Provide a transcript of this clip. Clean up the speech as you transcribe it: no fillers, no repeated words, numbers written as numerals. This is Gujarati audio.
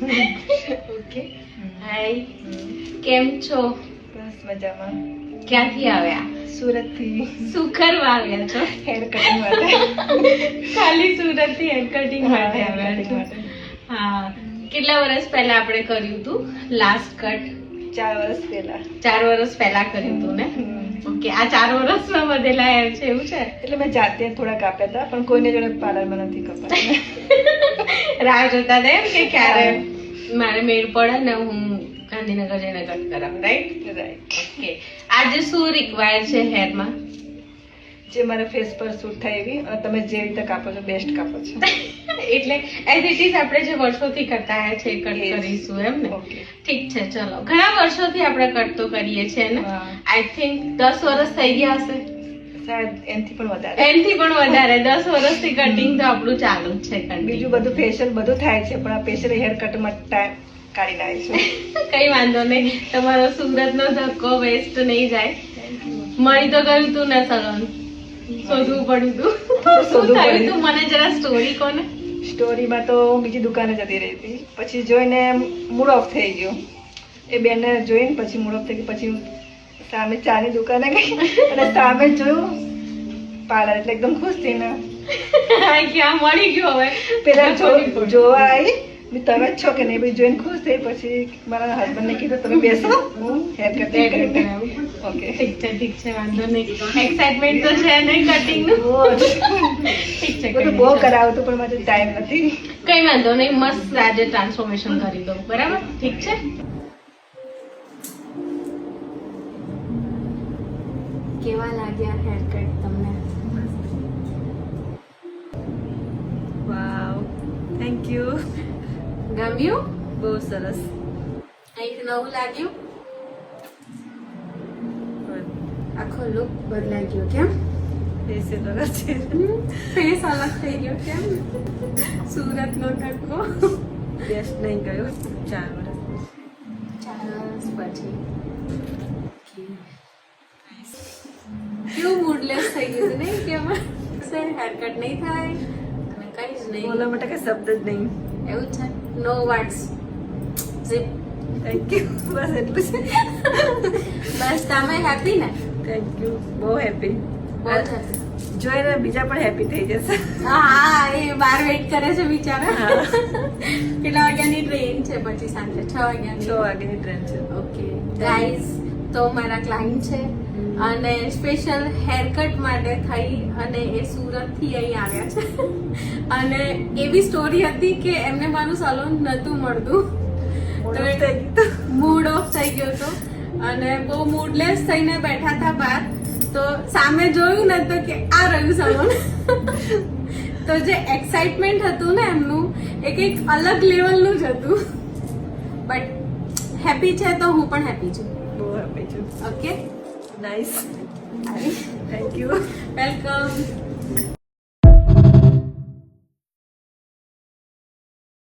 ઓકે હાય કેમ છો? બસ મજામાં. ક્યાંથી આવ્યા? સુરતથી. શું કરવા આવ્યા છો? હેર કટિંગ માટે. ખાલી સુરતથી હેર કટિંગ માટે hair આવ્યા cutting છો? માટે. હા. કેટલા વર્ષ પહેલા આપણે કર્યું હતું લાસ્ટ કટ? 4 વર્ષ પહેલા. 4 વર્ષ પહેલા કર્યું હતું ને? ઓકે, આ 4 વર્ષમાં વધેલા હેર છે એવું છે? એટલે મેં જાતે થોડા કાપ્યા હતા પણ કોઈને જોડે પાર્લરમાં નથી કપાયા. રાહ જોતા હતા એમ કે ક્યારે મારે મેળ પડે ને હું ગાંધીનગર જઈને કટ કરાવું, રાઈટ? રાઈટ. ઓકે, આજે શું રિક્વાયર છે હેરમાં? જે મારા ફેસ પર સૂટ થાય એવી અને તમે જે રીતે કાપો છો બેસ્ટ કાપો છો. એટલે એઝ ઇટ ઇઝ આપણે જે વર્ષોથી કરતા આવ્યા છે એ કટ Yes. કરીશું એમ ને? ઓકે. ઠીક છે, ચલો. ઘણા વર્ષોથી આપણે કટ તો કરીએ છીએ ને? હા. આઈ થિંક 10 વર્ષ થઈ ગયા હશે. શાયદ એનાથી પણ વધારે. એનથી પણ વધારે 10 વર્ષથી કટિંગ તો આપણું ચાલુ જ છે. બીજું બધું ફેશિયલ બધું થાય છે પણ આ ફેશિયલ હેર કટમાં ટાઈમ કાઢી નાખીશું. કઈ વાંધો નહીં, તમારો સુરતનો ધક્કો વેસ્ટ નહીં જાય. મળી તો ગયું તું ને સલૂન? શોધવું પડ્યું તું? શું શોધવું થયું પડ્યું. તું? મને જરા સ્ટોરી કોને. સ્ટોરીમાં તો હું બીજી દુકાને જતી રહી હતી પછી જોઈને મૂડ ઓફ થઈ ગયો. એ બેનને જોઈને પછી મૂડ ઓફ થઈ ગયું. પછી સામે ચાની દુકાને ગઈ અને સામે જોયું પાર્લર એટલે એકદમ ખુશ થઈને ક્યાં મળી ગયું હવે? પેલા જોવા આવી તમે જ છો કે નહીં ભાઈ જોઈને ખુશ થઈ. પછી મારા હસબન્ડને કીધું તમે બેસો હું હેર કટિંગ કરી. ઓકે. ઠીક છે, વાંધો નહીં. એક્સાઇટમેન્ટ તો છે નહીં કટિંગ નું? ઠીક છે, બધું બહુ કરાવતું પણ મારે ટાઈમ નથી. કઈ વાંધો નહીં, મસ્ત આજે ટ્રાન્સફોર્મેશન કરી દઉં, બરાબર? ઠીક છે. કેવા લાગ્યા હેર કટ તમને? વાવ, થેન્ક યુ. ગમ્યું? બહુ સરસ. કંઈક નવું લાગ્યું? આખો લુક બદલાઈ ગયો કેમ? ફેશિયલ વગર છે. ફેસ અલગ થઈ ગયો કેમ? સુરતનો ધક્કો. બેસ્ટ નહીં ગયો 4 વર્ષ. 4 વર્ષ પછી કેવું મૂડલેસ થઈ ગયું હતું નહીં કે અમારે હેરકટ નહીં થાય અને કઈ જ નહીં. બોલવા માટે કઈ શબ્દ જ નહીં. એવું છે? No words. Zip. Thank you. બસ એટલું છે. બસ તમે હેપી ને? Thank you. બહુ હેપી. બહુ જ happy. જોઈને બીજા પણ હેપી થઈ જશે. હા, એ બાર વેઇટ કરે છે બિચારા. હા. કેટલા વાગ્યાની ટ્રેન છે પછી? સાંજે 6 વાગ્યાની. 6 વાગ્યાની ટ્રેન છે. ઓકે ગાઈઝ, તો મારા ક્લાયન્ટ છે અને સ્પેશિયલ હેરકટ માટે થઈ અને એ સુરતથી અહીં આવ્યા છે. અને એવી સ્ટોરી હતી કે એમને મારું સલૂન નહોતું મળતું, મૂડ ઓફ થઈ ગયો હતો અને બહુ મૂડલેસ થઈને બેઠા હતા બહાર. તો સામે જોયું ને તો કે આ રહ્યું સલૂન. તો જે એક્સાઇટમેન્ટ હતું ને એમનું એ કંઈક અલગ લેવલનું જ હતું. બટ હેપી છે તો હું પણ હેપી છું. બહુ હેપી છું. Okay, nice. Thank you. Welcome.